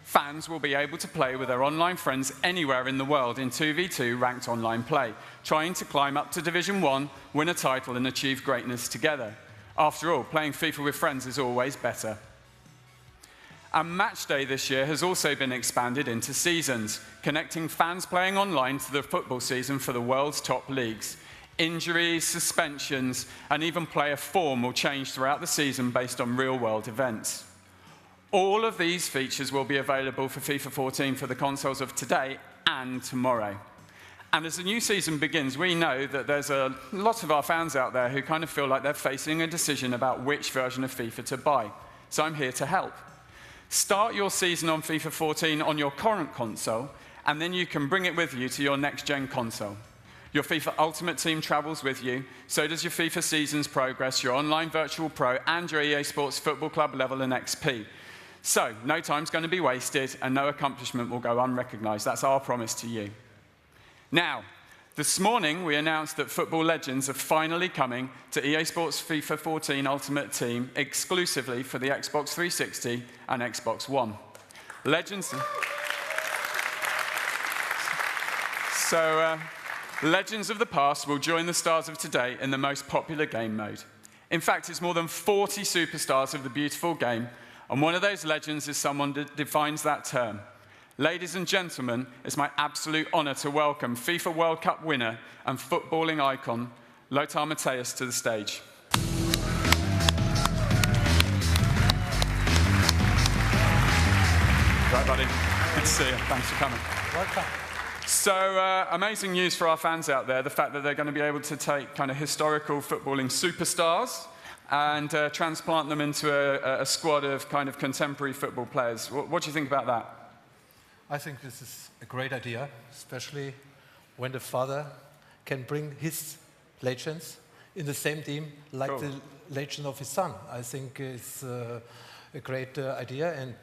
Fans will be able to play with their online friends anywhere in the world in 2v2 ranked online play, trying to climb up to Division 1, win a title, and achieve greatness together. After all, playing FIFA with friends is always better. And Match Day this year has also been expanded into Seasons, connecting fans playing online to the football season for the world's top leagues. Injuries, suspensions, and even player form will change throughout the season based on real-world events. All of these features will be available for FIFA 14 for the consoles of today and tomorrow. And as the new season begins, we know that there's a lot of our fans out there who kind of feel like they're facing a decision about which version of FIFA to buy. So I'm here to help. Start your season on FIFA 14 on your current console, and then you can bring it with you to your next-gen console. Your FIFA Ultimate Team travels with you, so does your FIFA Seasons Progress, your online Virtual Pro, and your EA Sports Football Club level and XP. So, no time's going to be wasted, and no accomplishment will go unrecognized. That's our promise to you. Now, this morning we announced that Football Legends are finally coming to EA Sports FIFA 14 Ultimate Team exclusively for the Xbox 360 and Xbox One. Legends... Legends of the past will join the stars of today in the most popular game mode. In fact, it's more than 40 superstars of the beautiful game, and one of those legends is someone that defines that term. Ladies and gentlemen, it's my absolute honor to welcome FIFA World Cup winner and footballing icon, Lothar Matthäus, to the stage. Right, buddy. Good to see you. Thanks for coming. Welcome. So, amazing news for our fans out there, the fact that they're going to be able to take kind of historical footballing superstars and transplant them into a squad of kind of contemporary football players. What do you think about that? I think this is a great idea, especially when the father can bring his legends in the same team like the legend of his son. I think it's a great idea, and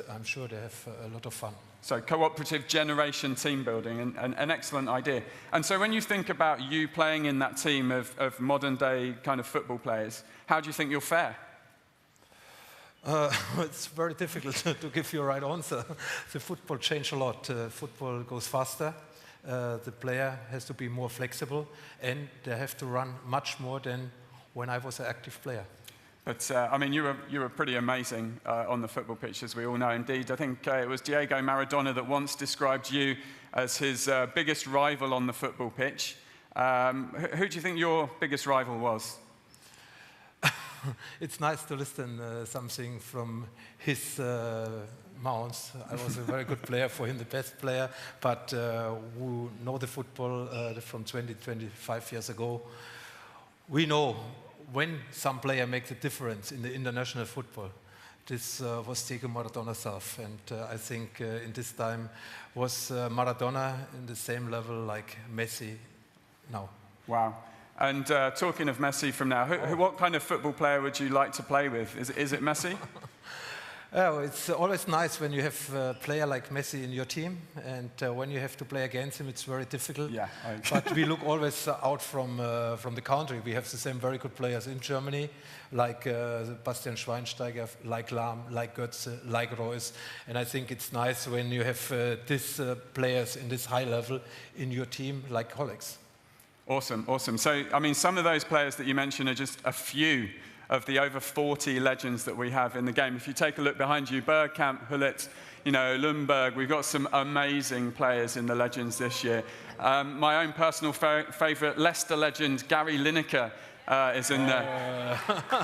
I'm sure they have a lot of fun. So cooperative generation team building, an excellent idea. And so when you think about you playing in that team of modern-day kind of football players, how do you think you'll fare? It's very difficult to give you a right answer. The football changed a lot. Football goes faster. The player has to be more flexible, and they have to run much more than when I was an active player. But, I mean, you were pretty amazing on the football pitch, as we all know. Indeed, I think it was Diego Maradona that once described you as his biggest rival on the football pitch. Who do you think your biggest rival was? It's nice to listen something from his mouth. I was a very good player for him, the best player. But who know the football from 20, 25 years ago, we know when some player makes a difference in the international football. This was Diego Maradona himself, and I think in this time was Maradona in the same level like Messi now. Wow. And talking of Messi from now, what kind of football player would you like to play with? Is it Messi? Oh, it's always nice when you have a player like Messi in your team, and when you have to play against him, it's very difficult. Yeah, but we look always out from the country. We have the same very good players in Germany, like Bastian Schweinsteiger, like Lahm, like Götze, like Reus. And I think it's nice when you have these players in this high level in your team, like colleagues. Awesome, awesome. So, I mean, some of those players that you mentioned are just a few of the over 40 legends that we have in the game. If you take a look behind you, Bergkamp, Hullet, Lundberg, we've got some amazing players in the legends this year. My own personal favourite, Leicester legend, Gary Lineker, is in there.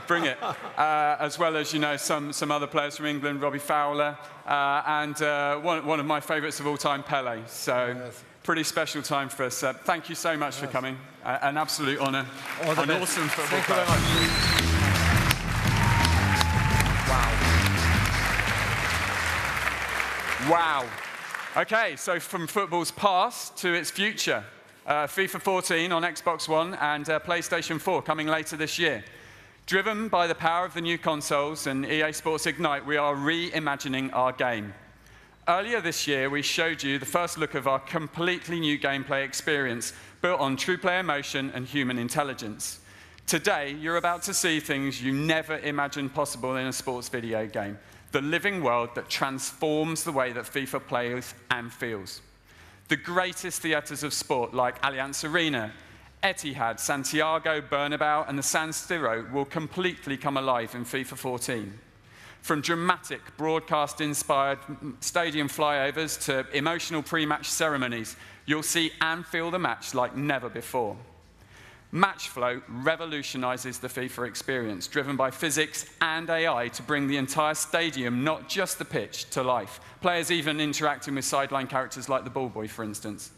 Bring it. As well as, some other players from England, Robbie Fowler, and one of my favourites of all time, Pele. So, pretty special time for us. Thank you so much for coming. An absolute honour. An awesome football Thank you very much. Wow. Okay, so from football's past to its future. FIFA 14 on Xbox One and PlayStation 4 coming later this year. Driven by the power of the new consoles and EA Sports Ignite, we are reimagining our game. Earlier this year, we showed you the first look of our completely new gameplay experience, built on true player emotion and human intelligence. Today, you're about to see things you never imagined possible in a sports video game. The living world that transforms the way that FIFA plays and feels. The greatest theatres of sport like Allianz Arena, Etihad, Santiago, Bernabeu, and the San Siro will completely come alive in FIFA 14. From dramatic, broadcast-inspired stadium flyovers to emotional pre-match ceremonies, you'll see and feel the match like never before. Matchflow revolutionizes the FIFA experience, driven by physics and AI to bring the entire stadium, not just the pitch, to life. Players even interacting with sideline characters like the ball boy, for instance.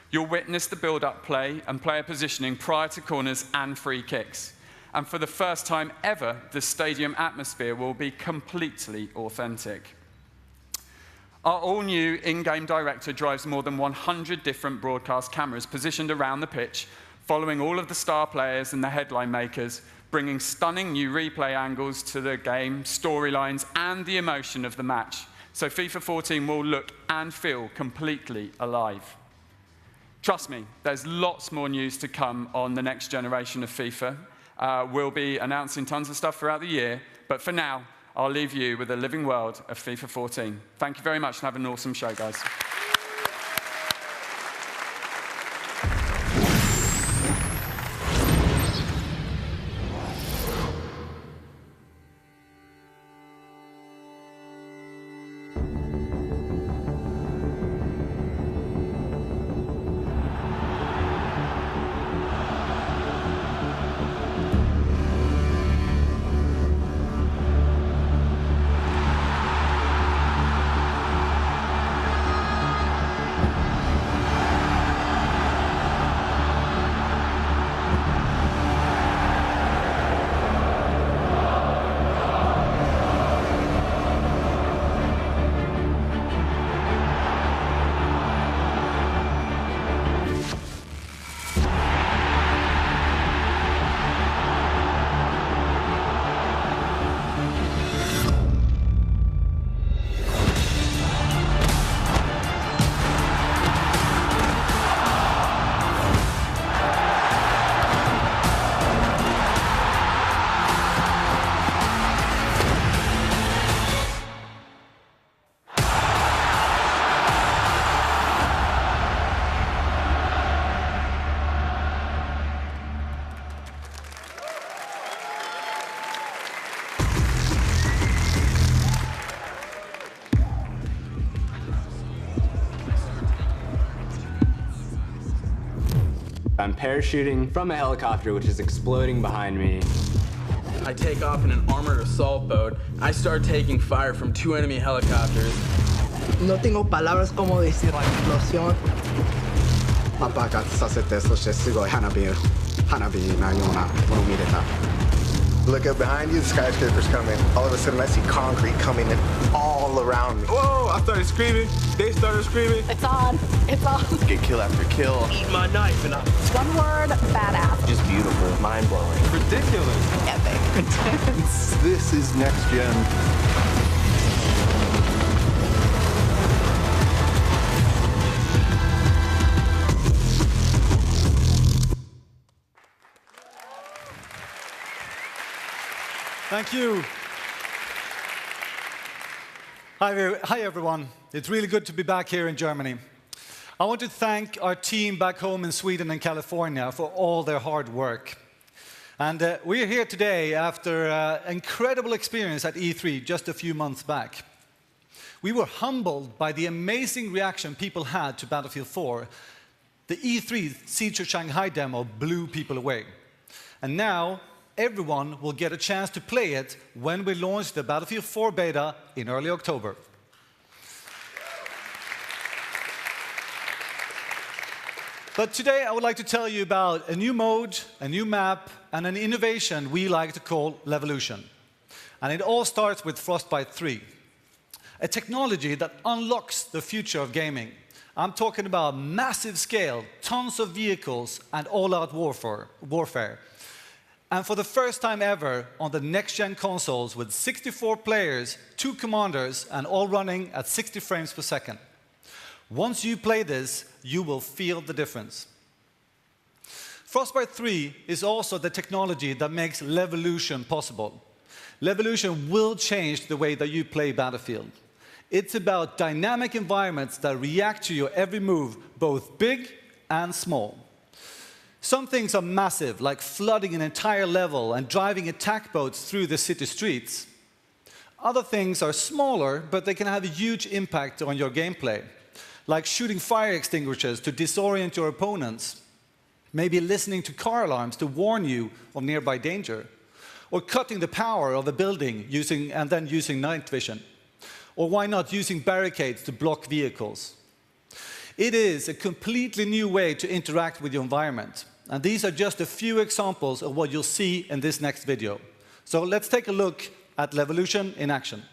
You'll witness the build-up play and player positioning prior to corners and free kicks. And for the first time ever, the stadium atmosphere will be completely authentic. Our all-new in-game director drives more than 100 different broadcast cameras positioned around the pitch, following all of the star players and the headline makers, bringing stunning new replay angles to the game, storylines, and the emotion of the match. So FIFA 14 will look and feel completely alive. Trust me, there's lots more news to come on the next generation of FIFA. We'll be announcing tons of stuff throughout the year, but for now, I'll leave you with the living world of FIFA 14. Thank you very much and have an awesome show, guys. I'm parachuting from a helicopter which is exploding behind me. I take off in an armored assault boat. I start taking fire from 2 enemy helicopters. No tengo palabras como decir la explosión. 爆発させて、そしてすごい花火なようなものを見れた。Look up behind you, the skyscraper's coming. All of a sudden, I see concrete coming in all around me. Whoa, I started screaming. They started screaming. It's on. It's on. Get kill after kill. Eat my knife and One word, badass. Just beautiful, mind-blowing. ridiculous. Epic. This is next gen. Thank you. Hi, everyone. It's really good to be back here in Germany. I want to thank our team back home in Sweden and California for all their hard work. And we're here today after an incredible experience at E3 just a few months back. We were humbled by the amazing reaction people had to Battlefield 4. The E3 Siege of Shanghai demo blew people away. And now, everyone will get a chance to play it when we launch the Battlefield 4 beta in early October. But today I would like to tell you about a new mode, a new map, and an innovation we like to call Levolution. And it all starts with Frostbite 3, a technology that unlocks the future of gaming. I'm talking about massive scale, tons of vehicles, and all-out warfare. And for the first time ever on the next-gen consoles with 64 players, 2 commanders, and all running at 60 frames per second. Once you play this, you will feel the difference. Frostbite 3 is also the technology that makes Levolution possible. Levolution will change the way that you play Battlefield. It's about dynamic environments that react to your every move, both big and small. Some things are massive, like flooding an entire level and driving attack boats through the city streets. Other things are smaller, but they can have a huge impact on your gameplay, like shooting fire extinguishers to disorient your opponents, maybe listening to car alarms to warn you of nearby danger, or cutting the power of a building and then using night vision, or why not using barricades to block vehicles. It is a completely new way to interact with your environment, and these are just a few examples of what you'll see in this next video. So let's take a look at Levolution in action.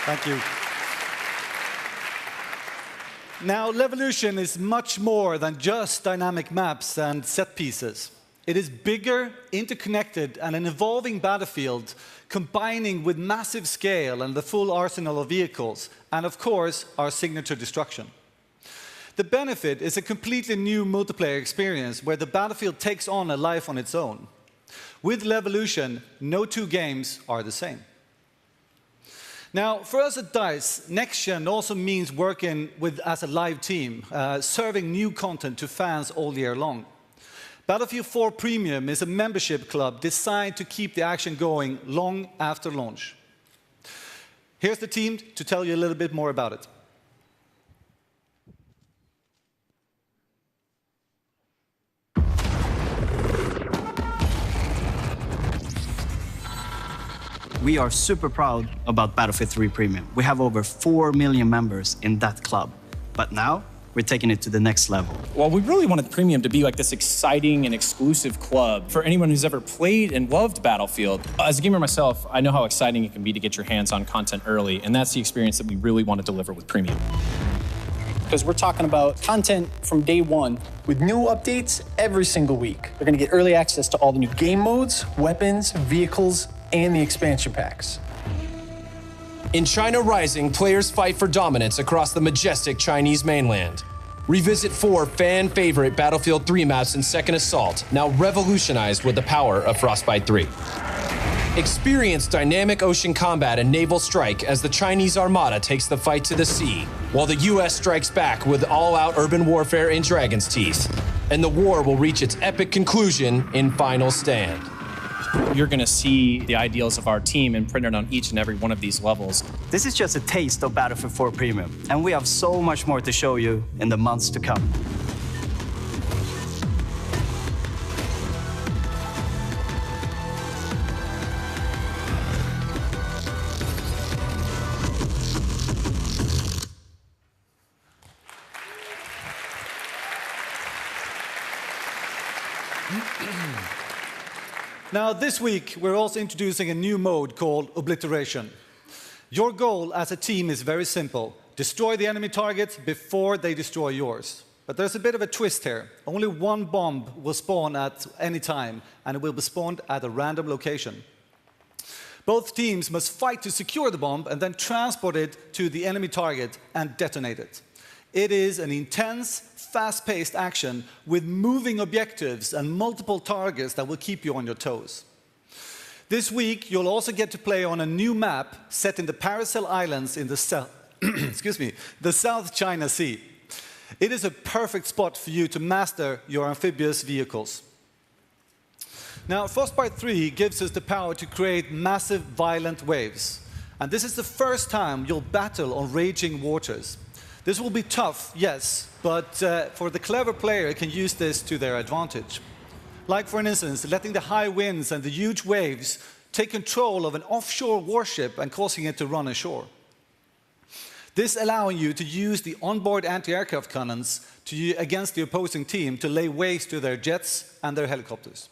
Thank you. Now, Levolution is much more than just dynamic maps and set pieces. It is bigger, interconnected, and an evolving battlefield, combining with massive scale and the full arsenal of vehicles, and of course, our signature destruction. The benefit is a completely new multiplayer experience where the battlefield takes on a life on its own. With Levolution, no two games are the same. Now, for us at DICE, Next Gen also means working as a live team, serving new content to fans all year long. Battlefield 4 Premium is a membership club designed to keep the action going long after launch. Here's the team to tell you a little bit more about it. We are super proud about Battlefield 3 Premium. We have over 4 million members in that club. But now, we're taking it to the next level. Well, we really wanted Premium to be like this exciting and exclusive club for anyone who's ever played and loved Battlefield. As a gamer myself, I know how exciting it can be to get your hands on content early, and that's the experience that we really want to deliver with Premium. Because we're talking about content from day one. With new updates every single week. They're gonna get early access to all the new game modes, weapons, vehicles, and the expansion packs. In China Rising, players fight for dominance across the majestic Chinese mainland. Revisit 4 fan-favorite Battlefield 3 maps in Second Assault, now revolutionized with the power of Frostbite 3. Experience dynamic ocean combat and naval strike as the Chinese Armada takes the fight to the sea, while the US strikes back with all-out urban warfare in Dragon's Teeth. And the war will reach its epic conclusion in Final Stand. You're going to see the ideals of our team imprinted on each and every one of these levels. This is just a taste of Battlefield 4 Premium, and we have so much more to show you in the months to come. Now, this week, we're also introducing a new mode called Obliteration. Your goal as a team is very simple. Destroy the enemy targets before they destroy yours. But there's a bit of a twist here. Only one bomb will spawn at any time, and it will be spawned at a random location. Both teams must fight to secure the bomb and then transport it to the enemy target and detonate it. It is an intense, fast-paced action with moving objectives and multiple targets that will keep you on your toes. This week, you'll also get to play on a new map set in the Paracel Islands in the South China Sea. It is a perfect spot for you to master your amphibious vehicles. Now, Frostbite 3 gives us the power to create massive, violent waves. And this is the first time you'll battle on raging waters. This will be tough, yes, but for the clever player, can use this to their advantage. Like, for instance, letting the high winds and the huge waves take control of an offshore warship and causing it to run ashore. This allowing you to use the onboard anti-aircraft cannons against the opposing team to lay waste to their jets and their helicopters.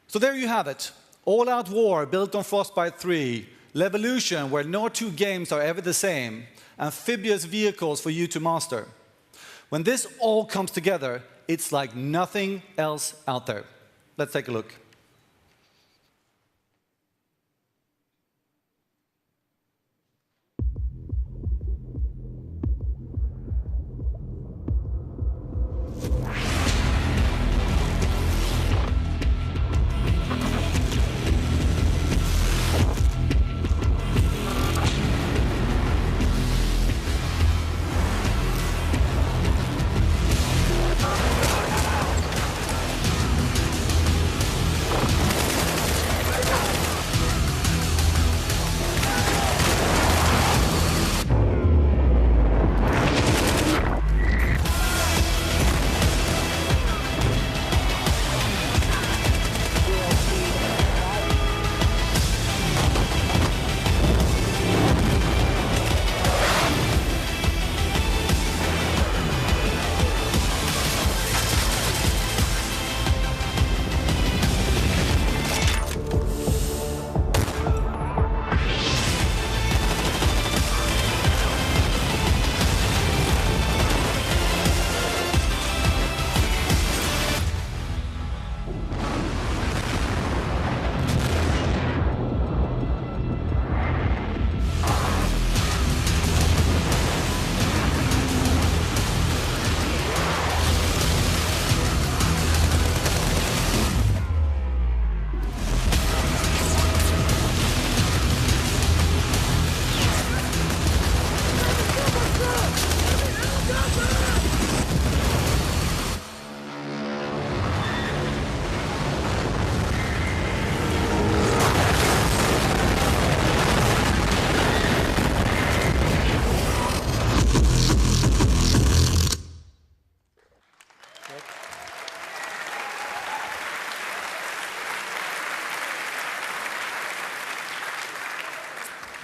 So there you have it. All-out war built on Frostbite 3, Levolution, where no two games are ever the same, amphibious vehicles for you to master. When this all comes together, it's like nothing else out there. Let's take a look.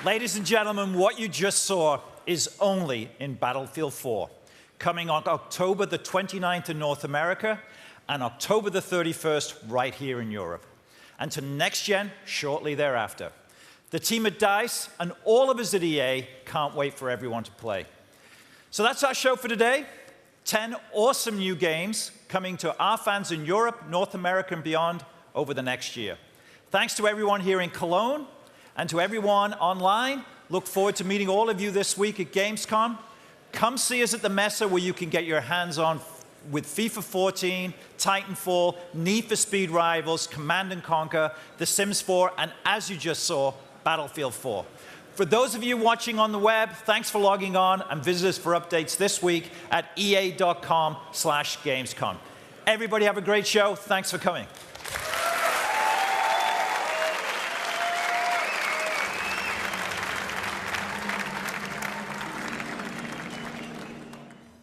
Ladies and gentlemen, what you just saw is only in Battlefield 4, coming on October the 29th in North America and October the 31st right here in Europe, and to Next Gen shortly thereafter. The team at DICE and all of us at EA can't wait for everyone to play. So that's our show for today. 10 awesome new games coming to our fans in Europe, North America, and beyond over the next year. Thanks to everyone here in Cologne, And to everyone online, look forward to meeting all of you this week at GamesCom. Come see us at the Messe where you can get your hands on with FIFA 14, Titanfall, Need for Speed Rivals, Command & Conquer, The Sims 4, and as you just saw, Battlefield 4. For those of you watching on the web, thanks for logging on and visit us for updates this week at ea.com/Gamescom. Everybody have a great show. Thanks for coming.